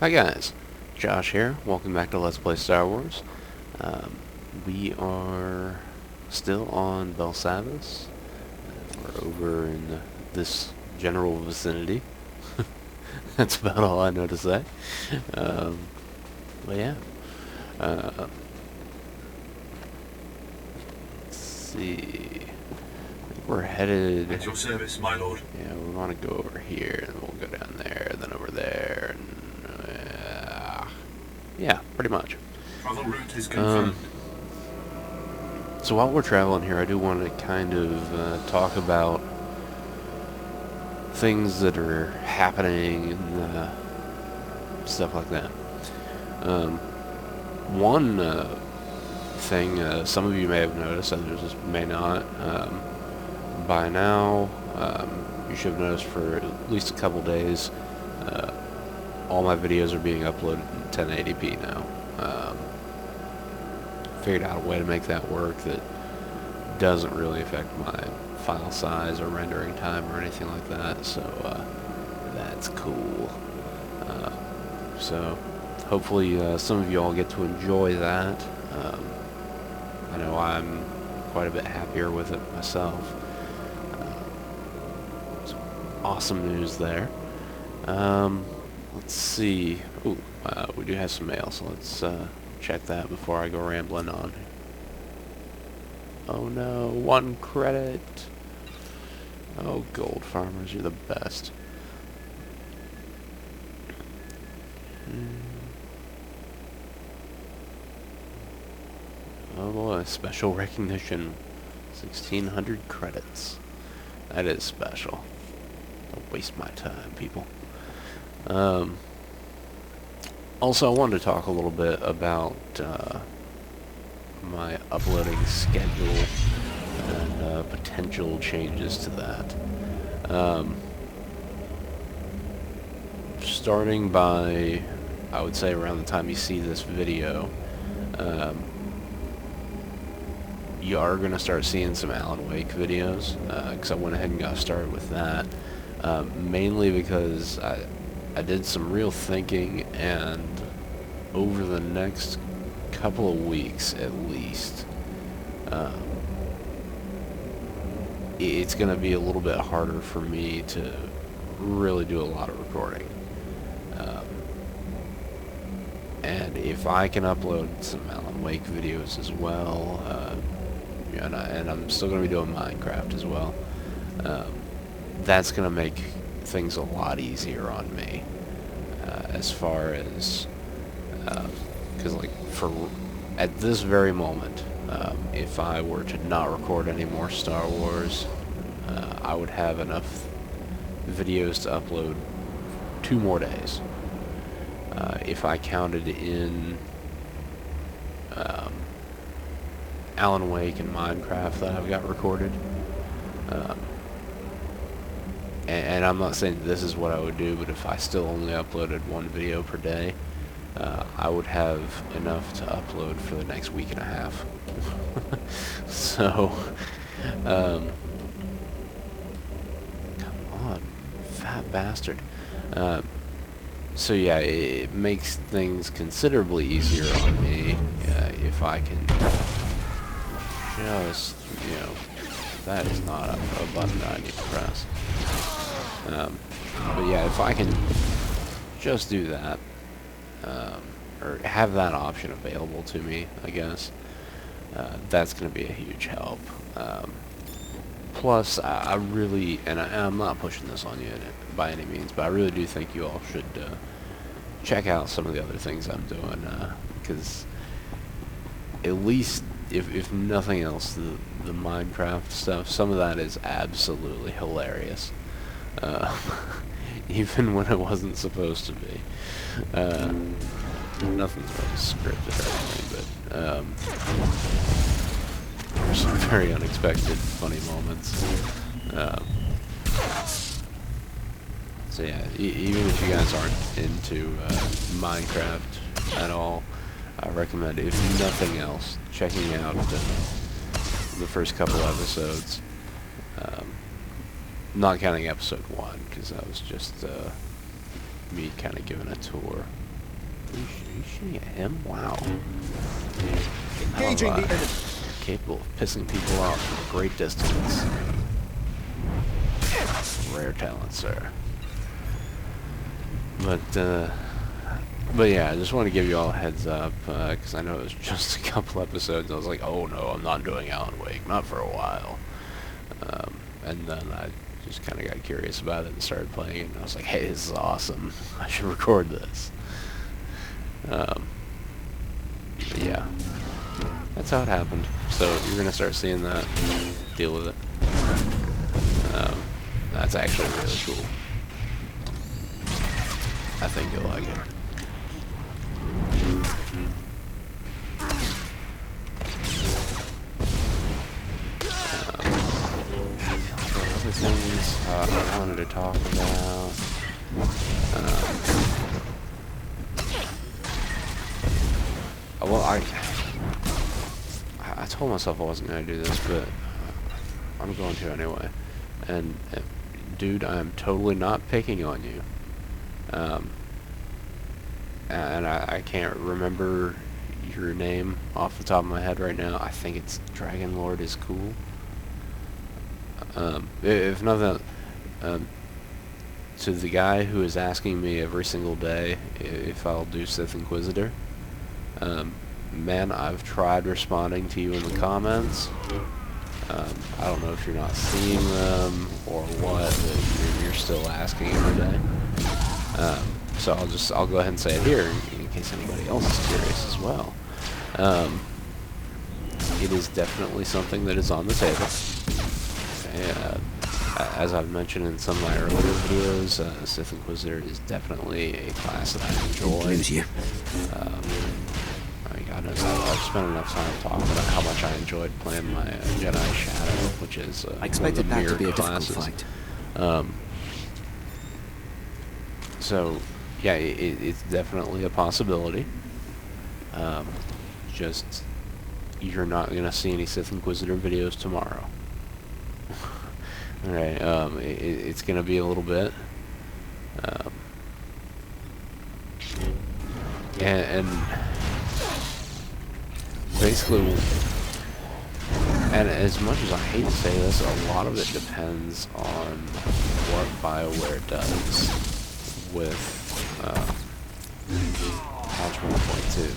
Hi guys, Josh here. Welcome back to Let's Play Star Wars. We are still on Belsavis. We're over in this general vicinity. That's about all I know to say. But yeah. Let's see. I think we're headed... At your service, my lord. Yeah, we want to go over here, and we'll go down there, and then over there, and... yeah, pretty much. Travel route is confirmed. So while we're traveling here, I do want to kind of talk about things that are happening and stuff like that. One thing some of you may have noticed, others may not. By now, you should have noticed for at least a couple days, all my videos are being uploaded in 1080p now. Figured out a way to make that work that doesn't really affect my file size or rendering time or anything like that, so that's cool. So hopefully some of you all get to enjoy that. I know I'm quite a bit happier with it myself. Awesome news there. Let's see. Ooh, we do have some mail, so let's check that before I go rambling on. Oh no, 1 credit. Oh, gold farmers, you're the best. Oh boy, special recognition. 1,600 credits. That is special. Don't waste my time, people. Also, I wanted to talk a little bit about my uploading schedule and potential changes to that. Starting by, I would say, around the time you see this video, you are going to start seeing some Alan Wake videos, because I went ahead and got started with that. Mainly because I did some real thinking, and over the next couple of weeks at least, it's going to be a little bit harder for me to really do a lot of recording. And if I can upload some Alan Wake videos as well, and I'm still going to be doing Minecraft as well, that's going to make things a lot easier on me, as far as, because like at this very moment, if I were to not record any more Star Wars, I would have enough videos to upload 2 more days. If I counted in Alan Wake and Minecraft that I've got recorded, and I'm not saying this is what I would do, but if I still only uploaded 1 video per day, I would have enough to upload for the next week and a half. So, come on, fat bastard. So yeah, it makes things considerably easier on me if I can just, that is not a button that I need to press. But yeah, if I can just do that, or have that option available to me, I guess, that's going to be a huge help. Plus, I really, and I'm not pushing this on you by any means, but I really do think you all should check out some of the other things I'm doing, because at least, if nothing else, the Minecraft stuff, some of that is absolutely hilarious. Even when it wasn't supposed to be. Nothing's really scripted or anything, but there's some very unexpected funny moments. So yeah, even if you guys aren't into Minecraft at all, I recommend, if nothing else, checking out the first couple episodes. Not counting episode 1, because that was just me kind of giving a tour. Are you shooting at him? Wow. Engaging the enemy. Capable of pissing people off from a great distance. Rare talent, sir. But yeah, I just want to give you all a heads up, because I know it was just a couple episodes. I was like, oh no, I'm not doing Alan Wake, not for a while. And then I just kind of got curious about it and started playing it, and I was like, hey, this is awesome. I should record this. Yeah, that's how it happened. So you're gonna start seeing that. Deal with it. That's actually really cool. I think you'll like it. Other things I wanted to talk about. Well, I told myself I wasn't going to do this, but I'm going to anyway. And dude, I'm totally not picking on you. And I can't remember your name off the top of my head right now. I think it's Dragon Lord is cool. If nothing, to the guy who is asking me every single day if I'll do Sith Inquisitor, man, I've tried responding to you in the comments. I don't know if you're not seeing them or what, but you're still asking every day. So I'll go ahead and say it here in case anybody else is curious as well. It is definitely something that is on the table. As I've mentioned in some of my earlier videos, Sith Inquisitor is definitely a class that I enjoy. I mean, God knows I've spent enough time talking about how much I enjoyed playing my Jedi Shadow, which is I expected one of the that to be a mirrored difficult classes. fight. So, yeah, it's definitely a possibility. Just, you're not going to see any Sith Inquisitor videos tomorrow. Alright, it's going to be a little bit. And basically, and as much as I hate to say this, a lot of it depends on what BioWare does with Patch 1.2.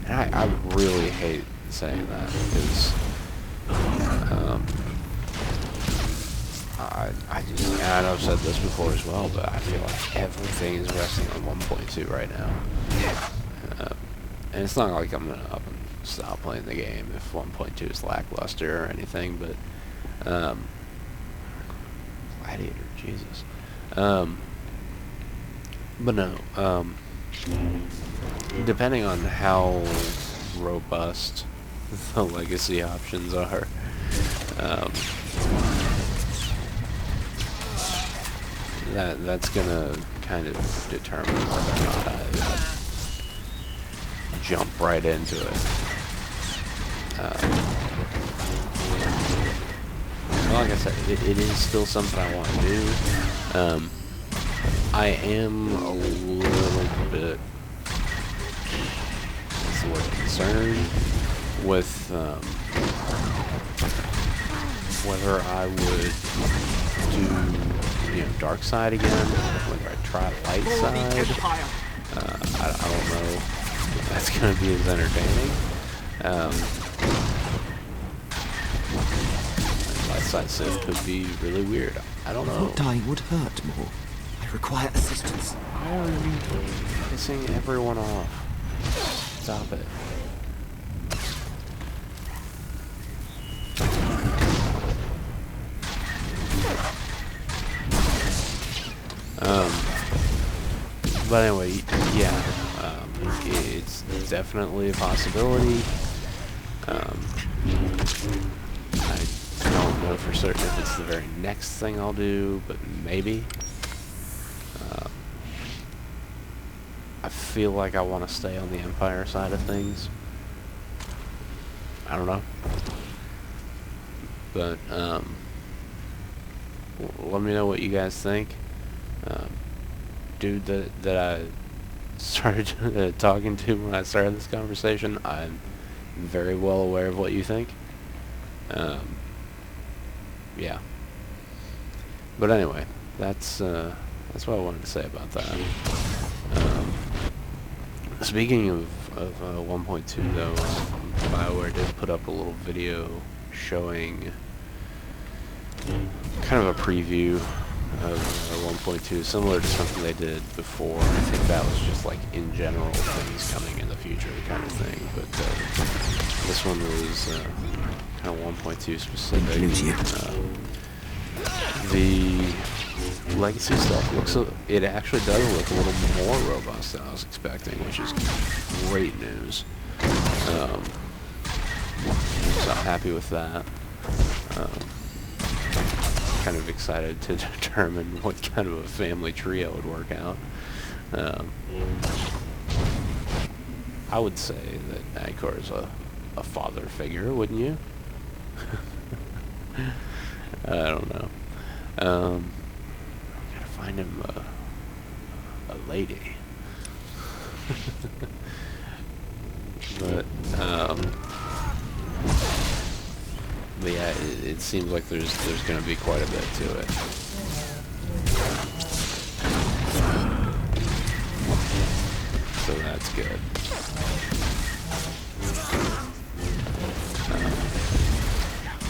And I really hate saying that because I just, and I know I've said this before as well, but I feel like everything is resting on 1.2 right now. And it's not like I'm gonna up and stop playing the game if 1.2 is lackluster or anything, but Gladiator, Jesus. But no, depending on how robust the legacy options are, that's gonna kind of determine whether or not I jump right into it. Like I said, it is still something I want to do. I am a little bit, what's the word, concerned with whether I would do, dark side again, whether I try light side. I don't know if that's going to be as entertaining. Light side Sith could be really weird. I don't know. Thought dying would hurt more. I require assistance. Why are you pissing everyone off? Stop it. But anyway, yeah, it's definitely a possibility. I don't know for certain if it's the very next thing I'll do, but maybe. I feel like I want to stay on the Empire side of things. I don't know. But, let me know what you guys think. Dude that I started talking to when I started this conversation. I'm very well aware of what you think. Yeah. But anyway, that's what I wanted to say about that. Speaking of 1.2 though, BioWare did put up a little video showing kind of a preview of 1.2, similar to something they did before. I think that was just like in general things coming in the future kind of thing, but this one was kind of 1.2 specific. The legacy stuff looks, it actually does look a little more robust than I was expecting, which is great news. So I'm happy with that. Kind of excited to determine what kind of a family trio would work out. I would say that Icor is a father figure, wouldn't you? I don't know. Gotta find him a lady. But yeah, it seems like there's going to be quite a bit to it. So that's good.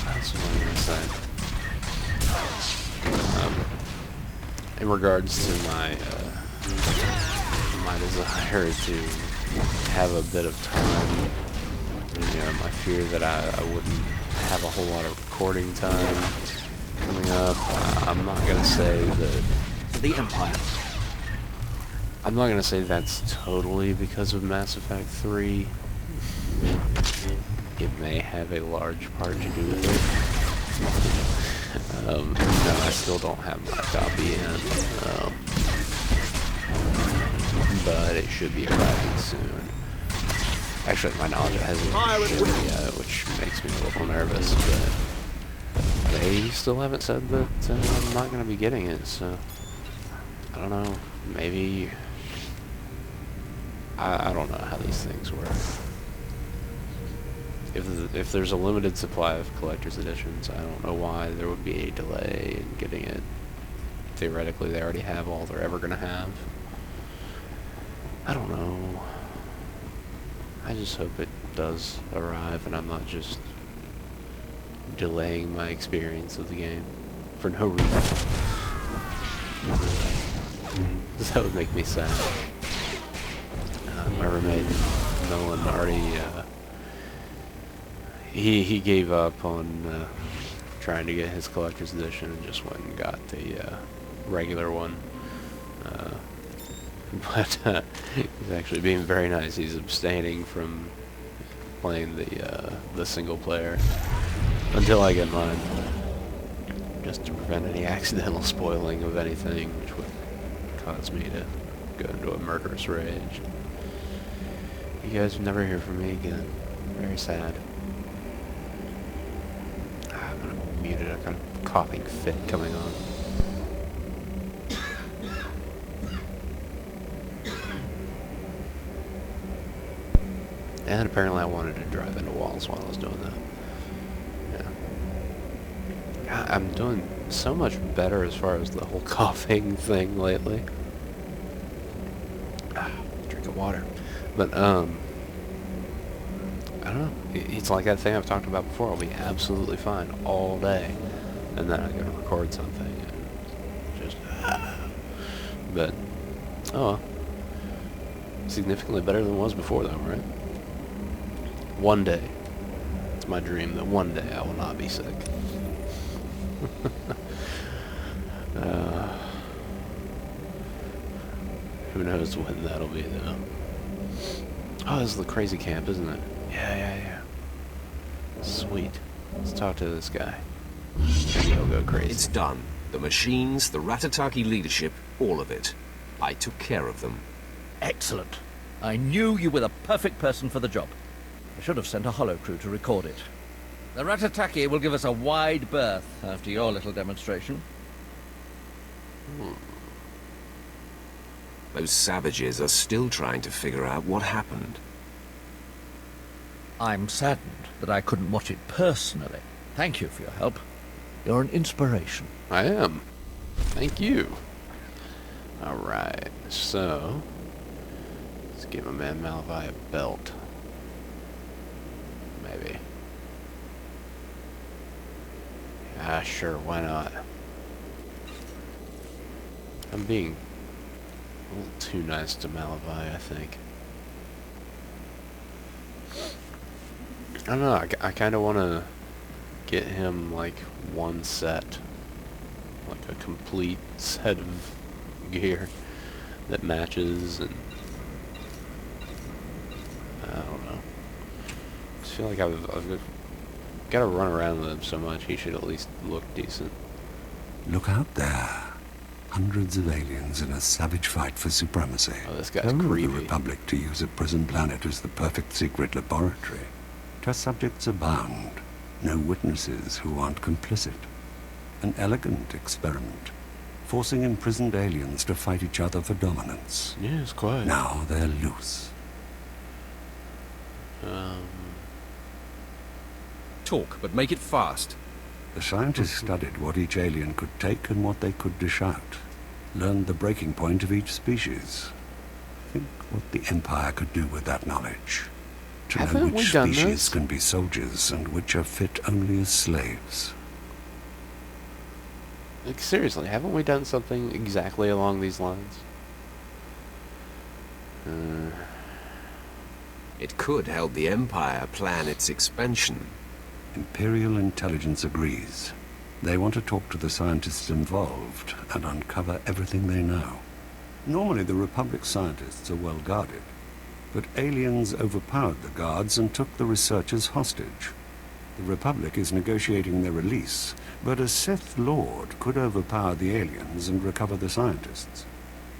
That's what I'm going to say. In regards to my desire to have a bit of time, you know, my fear that I wouldn't have a whole lot of recording time coming up. I'm not gonna say that The Empire. I'm not gonna say that's totally because of Mass Effect 3. It may have a large part to do with it. No, I still don't have my copy in, but it should be arriving soon. Actually, to my knowledge, it hasn't shipped yet, which makes me a little nervous, but they still haven't said that I'm not going to be getting it, so I don't know, maybe, I don't know how these things work. If there's a limited supply of collector's editions, I don't know why there would be a delay in getting it. Theoretically, they already have all they're ever going to have. I don't know. I just hope it does arrive and I'm not just delaying my experience of the game for no reason. That would make me sad. My roommate, Nolan, already, he gave up on trying to get his collector's edition and just went and got the regular one. But he's actually being very nice. He's abstaining from playing the single player until I get mine, just to prevent any accidental spoiling of anything, which would cause me to go into a murderous rage. You guys will never hear from me again. Very sad. I'm gonna mute it. I've got a coughing fit coming on. And apparently I wanted to drive into walls while I was doing that. Yeah. I'm doing so much better as far as the whole coughing thing lately. Drink of water. But, I don't know. It's like that thing I've talked about before. I'll be absolutely fine all day. And then I gotta record something and just... But, oh well. Significantly better than it was before though, right? One day. It's my dream that one day I will not be sick. Who knows when that'll be, though. Oh, this is the crazy camp, isn't it? Yeah. Sweet. Let's talk to this guy. Maybe he'll go crazy. It's done. The machines, the Ratataki leadership, all of it. I took care of them. Excellent. I knew you were the perfect person for the job. I should have sent a holo crew to record it. The Ratataki will give us a wide berth after your little demonstration. Those savages are still trying to figure out what happened. I'm saddened that I couldn't watch it personally. Thank you for your help. You're an inspiration. I am. Thank you. Alright, so let's give my man Malavi a belt. Maybe. Ah, sure, why not? I'm being a little too nice to Malavi, I think. I don't know, I kind of want to get him, like, one set. Like a complete set of gear that matches, and I don't know. I just feel like I've got to run around with him so much, he should at least look decent. Look out there. Hundreds of aliens in a savage fight for supremacy. Oh, this guy's Who knew creepy. the Republic to use a prison planet as the perfect secret laboratory? Test subjects abound. No witnesses who aren't complicit. An elegant experiment, forcing imprisoned aliens to fight each other for dominance. Yeah, it's quiet. Now they're loose. Talk, but make it fast. The scientists studied what each alien could take and what they could dish out. Learned the breaking point of each species. Think what the Empire could do with that knowledge. To know Haven't we which done species this? can be soldiers and which are fit only as slaves. Like, seriously, haven't we done something exactly along these lines? It could help the Empire plan its expansion. Imperial intelligence agrees. They want to talk to the scientists involved and uncover everything they know. Normally the Republic scientists are well guarded, but aliens overpowered the guards and took the researchers hostage. The Republic is negotiating their release, but a Sith Lord could overpower the aliens and recover the scientists.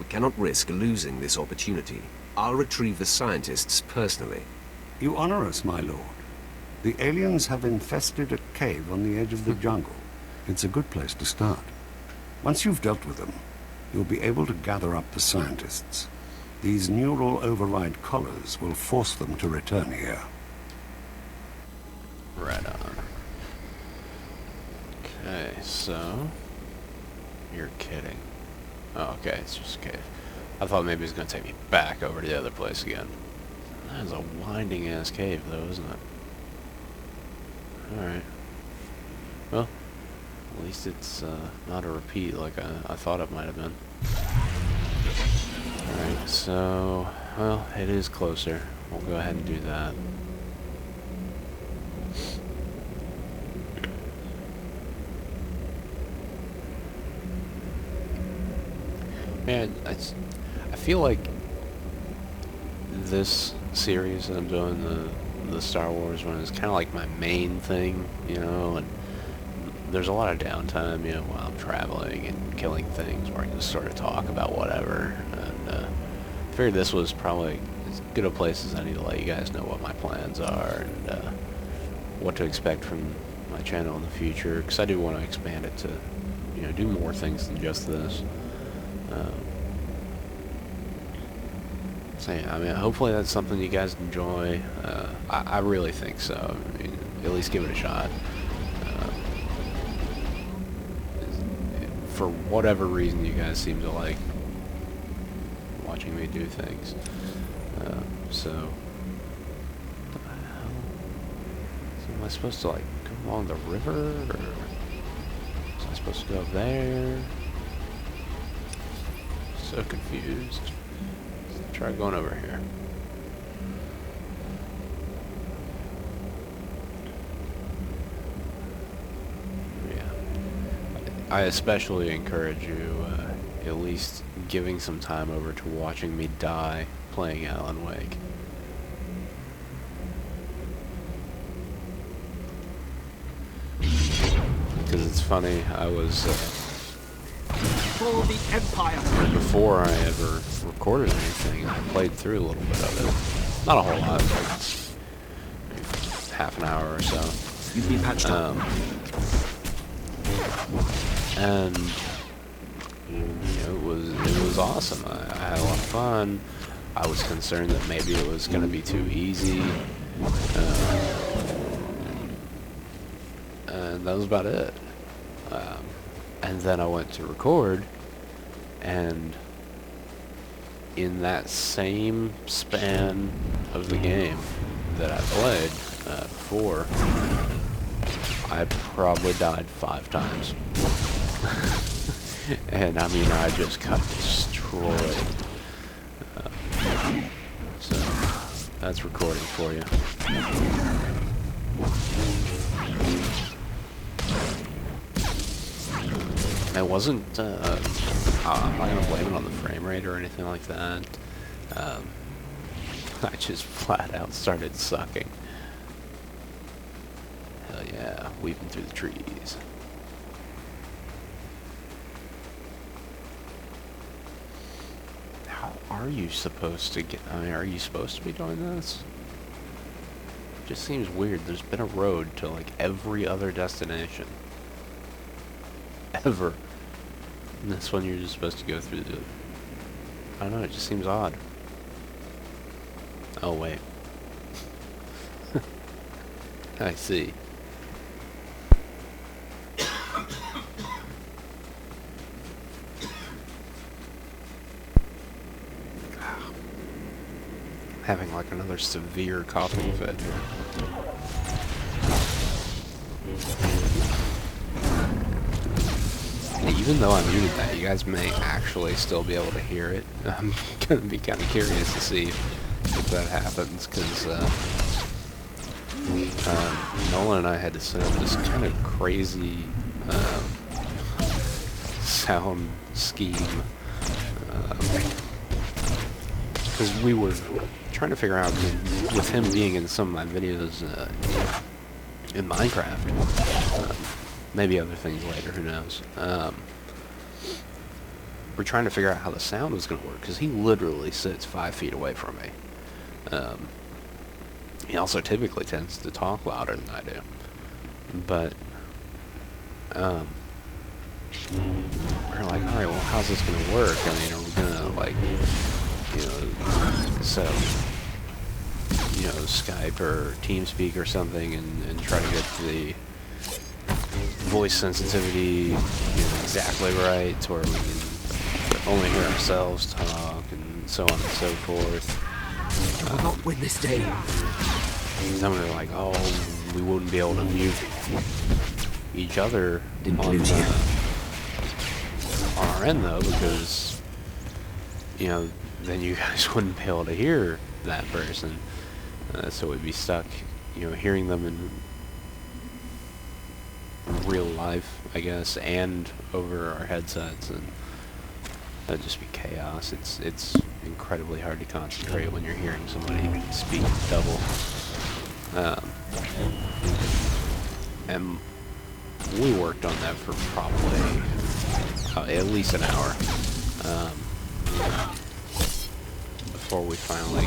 We cannot risk losing this opportunity. I'll retrieve the scientists personally. You honor us, my lord. The aliens have infested a cave on the edge of the jungle. It's a good place to start. Once you've dealt with them, you'll be able to gather up the scientists. These neural override collars will force them to return here. Right on. Okay, so you're kidding. Oh, okay, it's just a cave. I thought maybe it was going to take me back over to the other place again. That is a winding-ass cave, though, isn't it? Alright. Well, at least it's not a repeat like I thought it might have been. Alright, so, well, it is closer. We'll go ahead and do that. Man, I feel like this series that I'm doing, the Star Wars one, is kind of like my main thing, you know, and there's a lot of downtime, you know, while I'm traveling and killing things where I can just sort of talk about whatever, and I figured this was probably as good a place as any to let you guys know what my plans are and what to expect from my channel in the future, because I do want to expand it to, you know, do more things than just this. So yeah, I mean, hopefully that's something you guys enjoy. I really think so. I mean, at least give it a shot. For whatever reason, you guys seem to like watching me do things. So, what the hell? So am I supposed to like go along the river, or was I supposed to go there? So confused. Let's try going over here. Yeah. I especially encourage you, at least giving some time over to watching me die playing Alan Wake. Because it's funny, I was... For the Empire! before I ever recorded anything, I played through a little bit of it. Not a whole lot, like maybe half an hour or so. You've been patched up. And you know, it was was awesome. I had a lot of fun. I was concerned that maybe it was going to be too easy. And that was about it. And then I went to record, and in that same span of the game that I played before, I probably died 5 times. And I mean, I just got destroyed. So, that's recording for you. It wasn't, I'm not going to blame it on the frame rate or anything like that. I just flat out started sucking. Hell yeah, weaving through the trees. How are you supposed to get, I mean, are you supposed to be doing this? It just seems weird. There's been a road to like every other destination. Ever. And this one you're just supposed to go through the... I don't know, it just seems odd. Oh, wait. I see. Having like another severe coughing fit. Even though I muted that, you guys may actually still be able to hear it. I'm gonna be kind of curious to see if that happens, because Nolan and I had to set up this kind of crazy sound scheme, because we were trying to figure out, with him being in some of my videos in Minecraft, maybe other things later, who knows. We're trying to figure out how the sound was going to work, because he literally sits 5 feet away from me. He also typically tends to talk louder than I do. But, we're like, alright, well, how's this going to work? I mean, are we going to, like, set up, Skype or TeamSpeak or something and try to get the voice sensitivity exactly right, or we can only hear ourselves talk, and so on and so forth. I will not win this day. Then we were like, oh, we wouldn't be able to mute each other Didn't on, lose you. On our end, though, because, then you guys wouldn't be able to hear that person. So we'd be stuck, hearing them in real life, I guess, and over our headsets, and that'd just be chaos. It's incredibly hard to concentrate when you're hearing somebody speak double. And we worked on that for probably at least an hour before we finally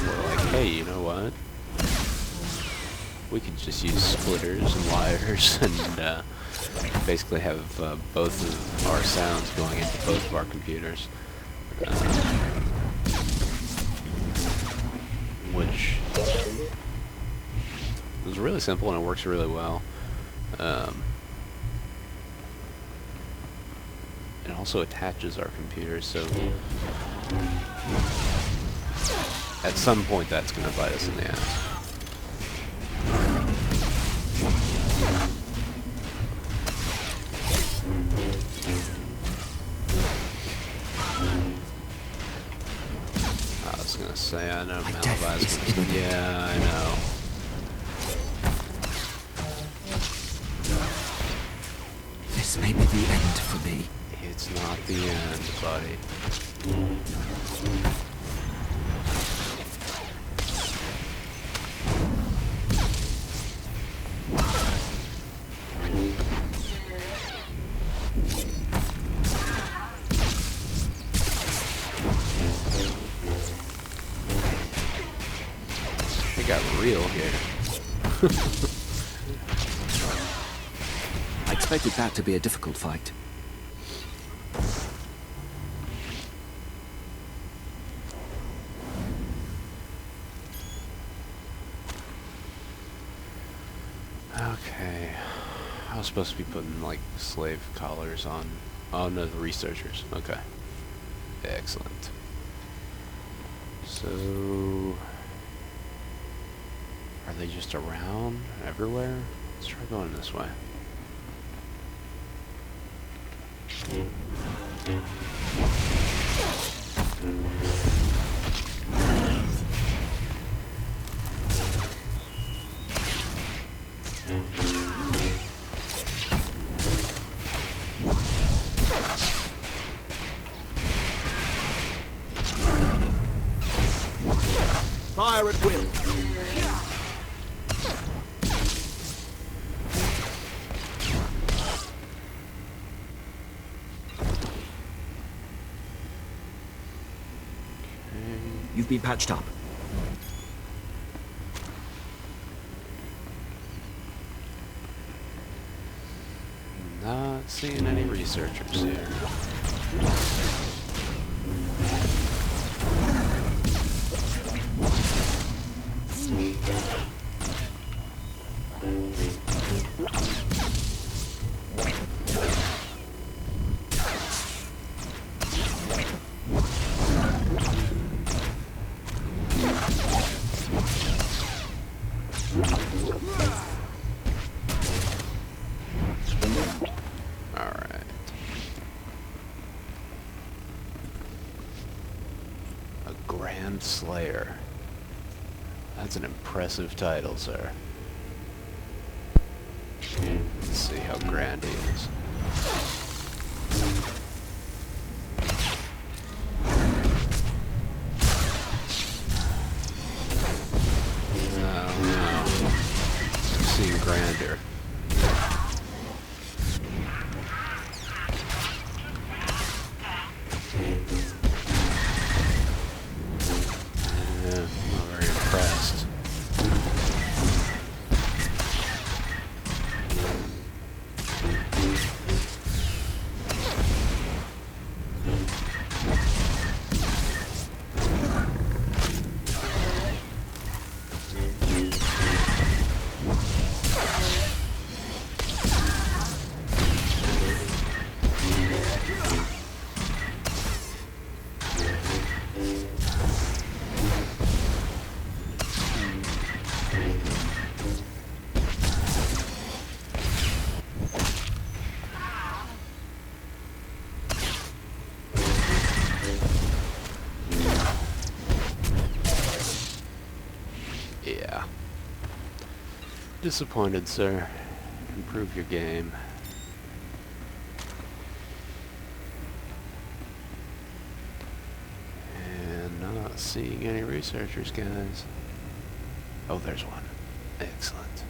were like, hey, you know what? We could just use splitters and wires and basically have both of our sounds going into both of our computers. Which is really simple, and it works really well. It also attaches our computers, so at some point that's going to bite us in the ass. I was going to say, I know Malavi's going to... Yeah, I know. This may be the end for me. It's not the end, buddy. It got real here. I expected that to be a difficult fight. Okay. I was supposed to be putting, like, slave collars on... Oh, no, the researchers. Okay. Excellent. So... Are they just around? Everywhere? Let's try going this way. Fire at will. You've been patched up. Not seeing any researchers here. Alright. A Grand Slayer. That's an impressive title, sir. Let's see how grand he is. No. Seeing grander. Yeah, not very impressed. Yeah. Disappointed, sir. Improve your game. And not seeing any researchers, guys. Oh, there's one. Excellent.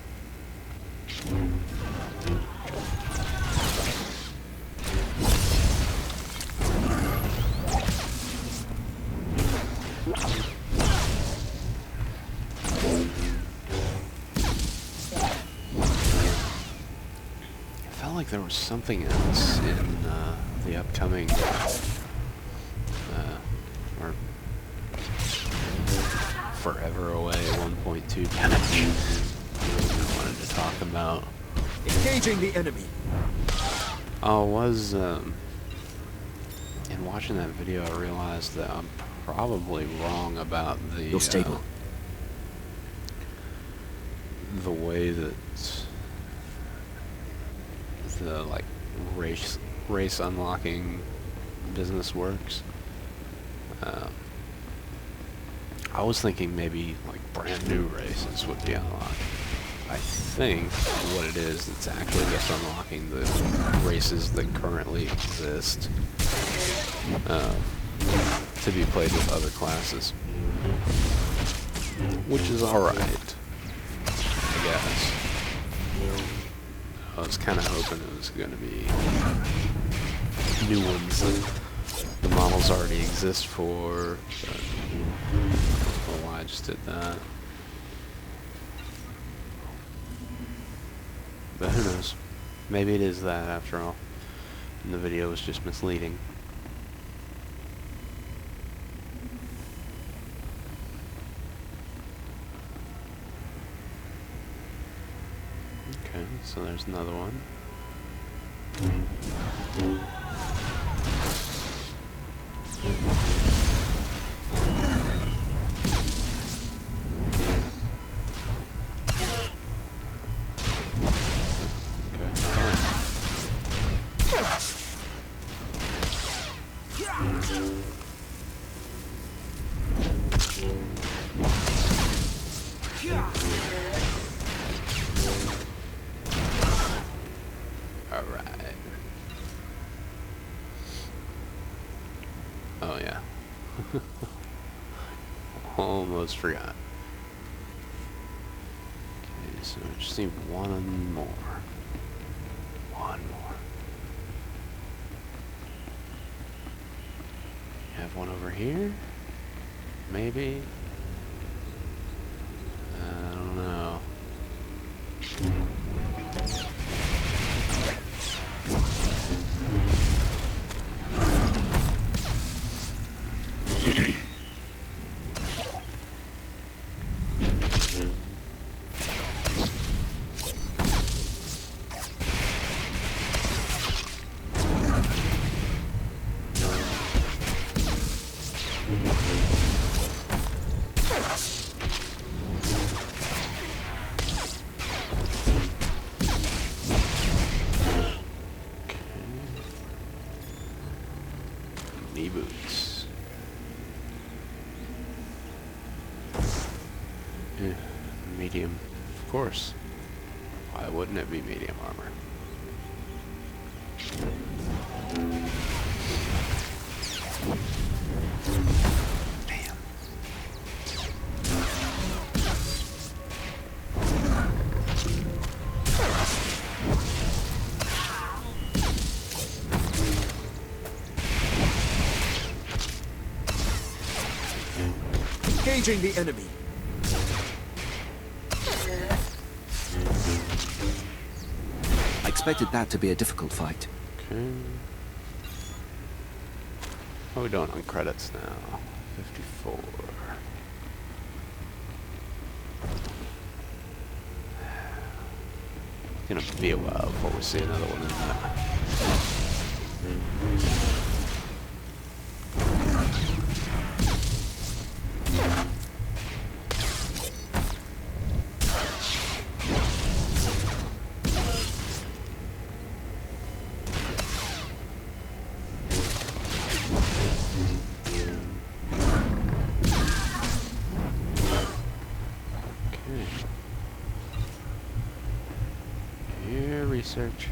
I felt like there was something else in the upcoming or Forever Away 1.2 patch I wanted to talk about. Engaging the enemy. I was in watching that video, I realized that I'm probably wrong about You're stable. The way that the like race unlocking business works. I was thinking maybe like brand new races would be unlocked. I think what it is, it's actually just unlocking the races that currently exist to be played with other classes, which is alright, I guess. I was kind of hoping it was going to be new ones that the models already exist for, but I don't know why I just did that. But who knows? Maybe it is that after all, and the video was just misleading. Okay. so there's another one. Alright. Oh yeah. Almost forgot. Okay, so I just need one more. One more. Have one over here? Maybe? I don't know. Knee boots. Yeah, medium, of course. Why wouldn't it be medium armor? Damn. Engaging the enemy. I expected that to be a difficult fight. Okay. How are we doing on credits now? 54. Gonna be a while before we see another one in that. Here, researcher.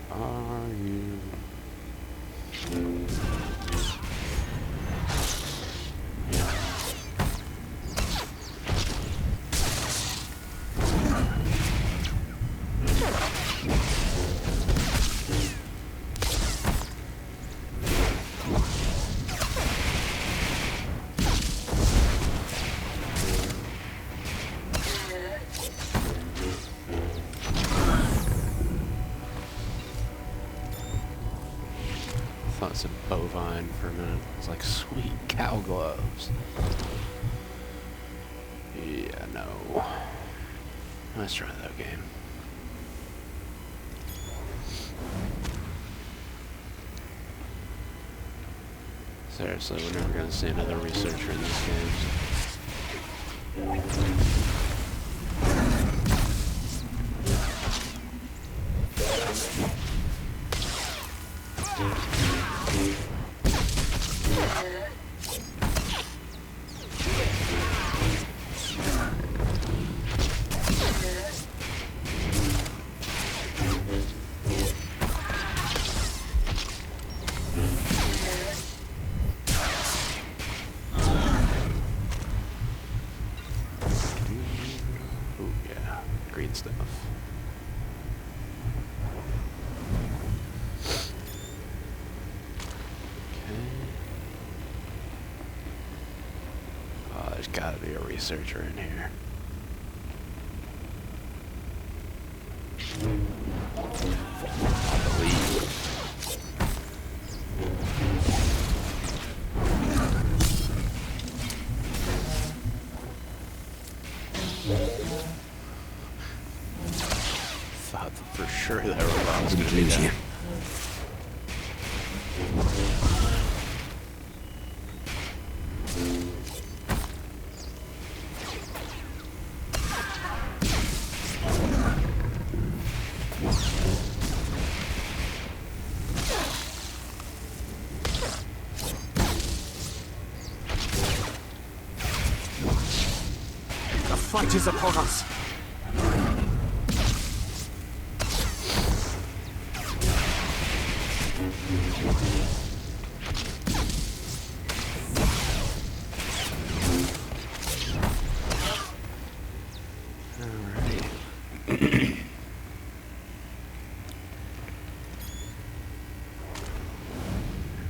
Where are you? I thought it said bovine for a minute. It's like, sweet cow gloves. Yeah, no. Let's try that game. Seriously, we're never gonna see another researcher in these games. Ooh, yeah, green stuff. Oh, there's gotta be a researcher in here. I believe. sure that robot was Didn't gonna be lose dead. you. The fight is upon us.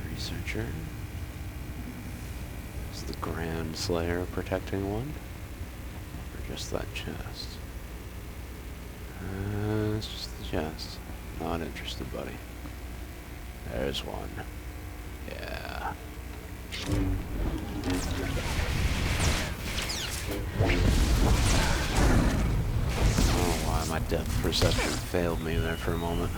Researcher. Is the Grand Slayer protecting one? Or just that chest? It's just the chest. Not interested, buddy. There's one. Yeah. Oh, why my depth perception failed me there for a moment.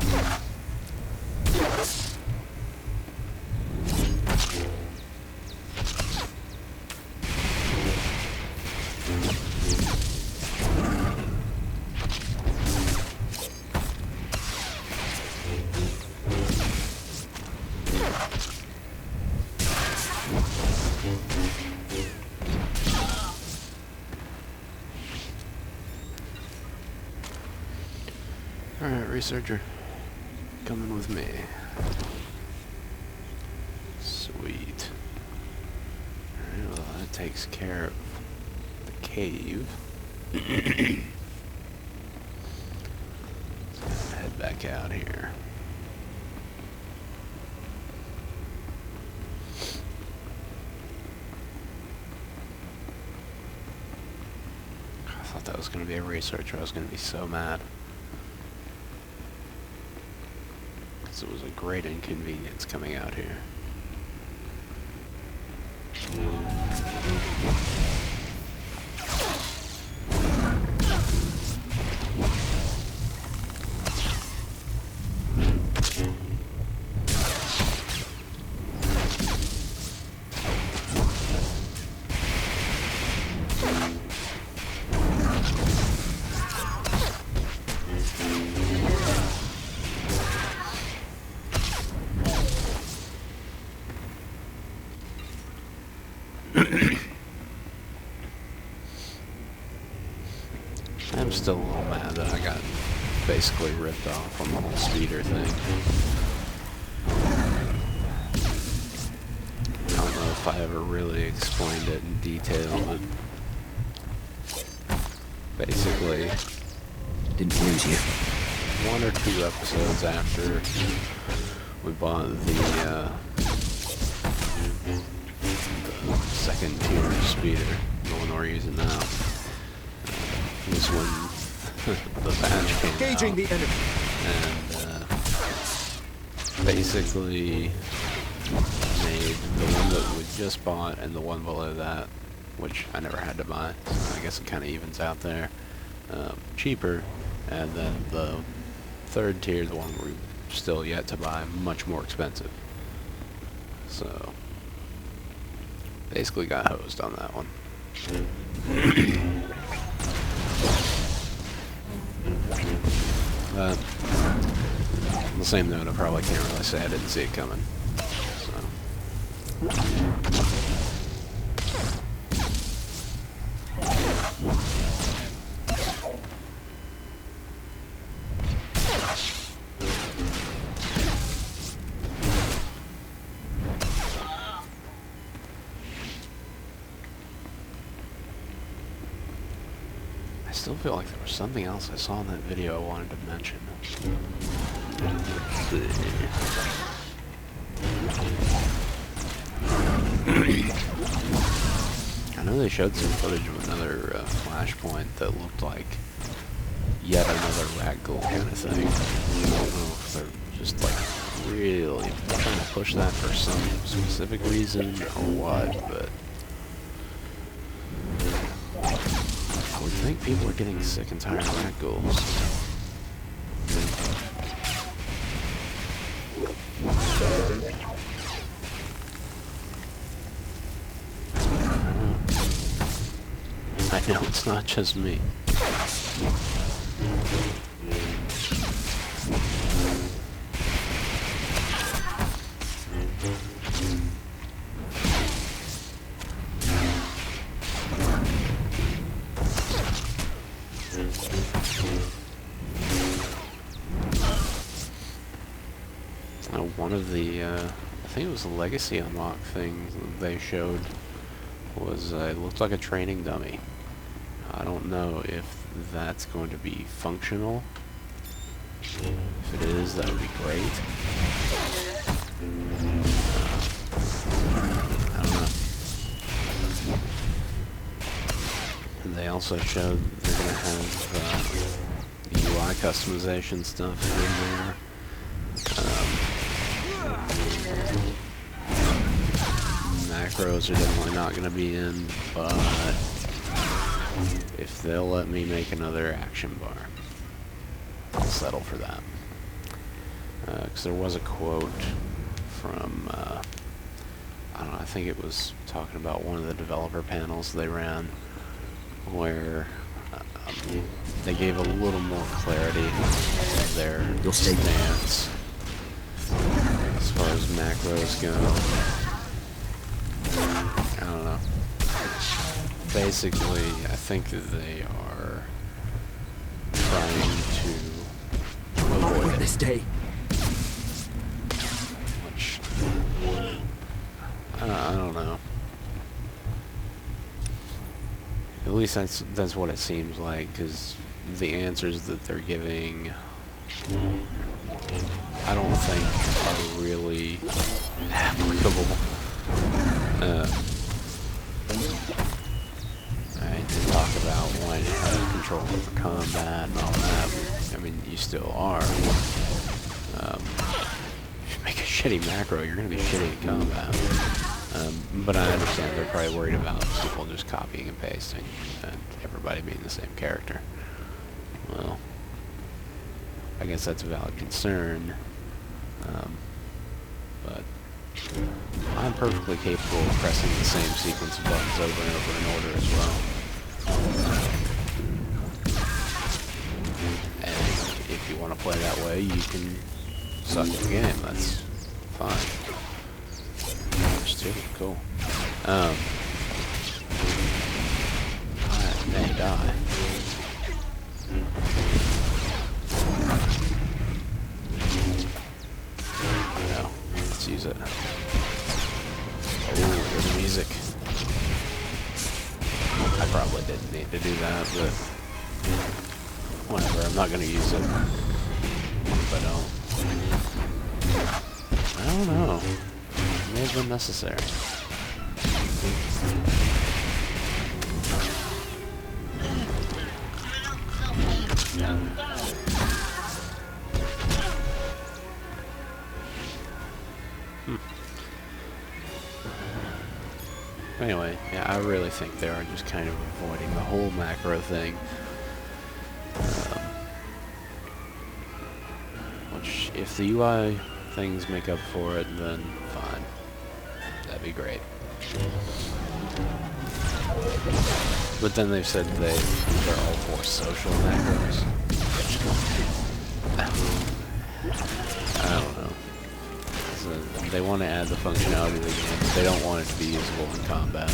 Alright, researcher. Coming with me. Sweet. Alright, well that takes care of the cave. Let's head back out here. I thought that was going to be a researcher. I was going to be so mad. It was a great inconvenience coming out here. I'm still a little mad that I got basically ripped off on the whole speeder thing. I don't know if I ever really explained it in detail, but basically Didn't lose you. 1 or 2 episodes after we bought the second tier speeder, the one we're using now, was when the patch came Engaging out, the enemy. and basically made the one that we just bought and the one below that, which I never had to buy, so I guess it kind of evens out there, cheaper, and then the third tier, the one we're still yet to buy, much more expensive. So basically got hosed on that one. But on the same note, I probably can't really say I didn't see it coming. So. I still feel like there was something else I saw in that video I wanted to mention. Let's see. I know they showed some footage of another flashpoint that looked like yet another ragdoll kind of thing. I don't know if they're just like really trying to push that for some specific reason or what, but I would think people are getting sick and tired of ragdolls. know it's not just me. One of the, I think it was the Legacy Unlock thing they showed was, it looked like a training dummy. I don't know if that's going to be functional. If it is, that would be great. I don't know. And they also showed they're going to have the UI customization stuff in there. Macros are definitely not going to be in, but if they'll let me make another action bar, I'll settle for that. Because there was a quote from, I don't know, I think it was talking about one of the developer panels they ran, where they gave a little more clarity to their stance as far as macros go. I don't know. Basically, I think that they are trying to avoid this day. Which, I don't know. At least that's what it seems like, because the answers that they're giving, I don't think are really applicable. To talk about wanting to have control over combat and all that. I mean, you still are. If you make a shitty macro, you're going to be shitty at combat. But I understand they're probably worried about people just copying and pasting and everybody being the same character. Well, I guess that's a valid concern. But I'm perfectly capable of pressing the same sequence of buttons over and over in order as well. And if you want to play that way, you can suck at the game. That's fine. There's two. Cool. I may die. No. Let's use it. Oh, there's the music. I probably didn't need to do that, but whatever, I'm not going to use it if I don't know. It may have been necessary. Anyway, yeah, I really think they are just kind of avoiding the whole macro thing. Which, if the UI things make up for it, then fine. That'd be great. But then they've said they're all for social macros. I don't know. They want to add the functionality to the game, but they don't want it to be usable in combat.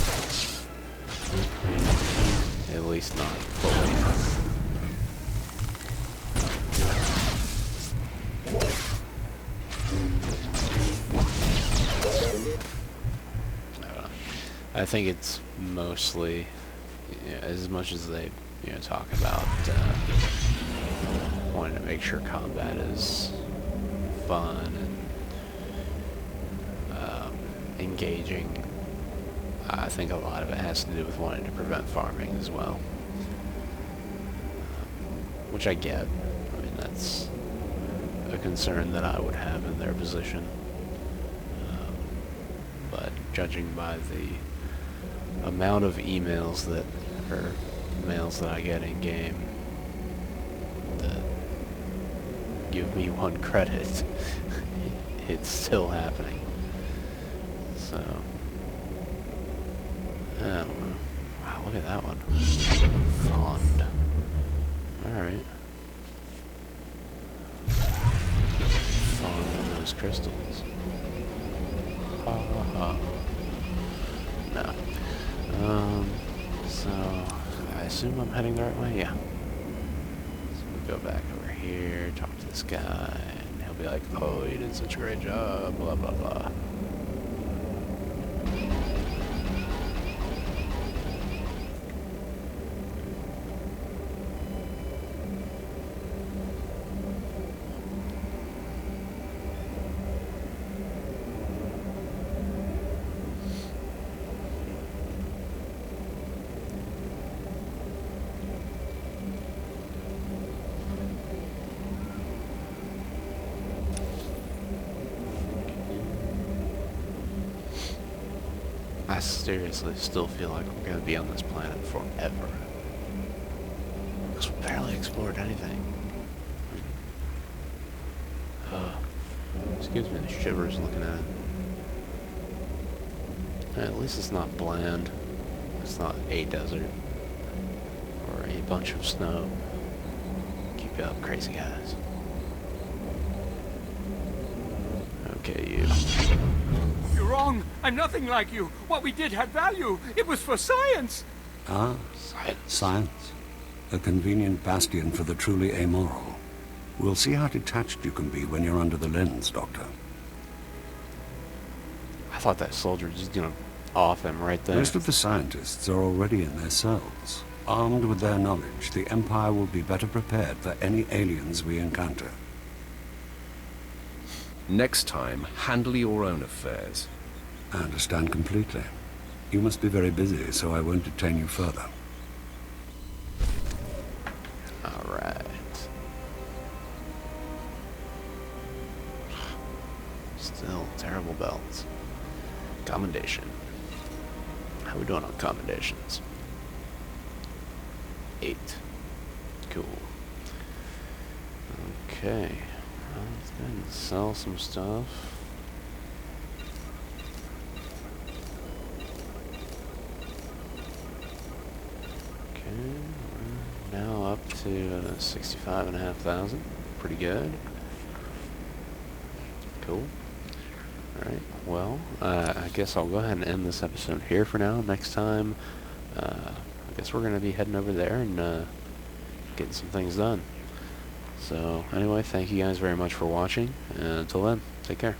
At least not fully. I think it's mostly, as much as they talk about wanting to make sure combat is fun and engaging. I think a lot of it has to do with wanting to prevent farming as well, which I get. I mean, that's a concern that I would have in their position, but judging by the amount of emails or mails that I get in game that give me one credit, it's still happening. So, I don't know. look at that one. Fond. Alright. Fond on those crystals. Ha ha ha. No. So I assume I'm heading the right way? Yeah. So we go back over here, talk to this guy, and he'll be like, oh, you did such a great job, blah blah blah. I seriously still feel like we're gonna be on this planet forever. Because we barely explored anything. Excuse me, the shivers looking at it. At least it's not bland. It's not a desert. Or a bunch of snow. Keep it up, crazy guys. Okay, you. You're wrong. I'm nothing like you. What we did had value. It was for science. Ah, Science. science. A convenient bastion for the truly amoral. We'll see how detached you can be when you're under the lens, Doctor. I thought that soldier was just gonna off him right there. Most of the scientists are already in their cells. Armed with their knowledge, the Empire will be better prepared for any aliens we encounter. Next time, handle your own affairs. I understand completely. You must be very busy, so I won't detain you further. Alright. Still terrible belts. Commendation. How we doing on commendations? 8. Cool. Okay. Well, let's go ahead and sell some stuff. Okay, we're now up to 65,500. Pretty good. Cool. Alright, well, I guess I'll go ahead and end this episode here for now. Next time, I guess we're going to be heading over there and getting some things done. So, anyway, thank you guys very much for watching, and until then, take care.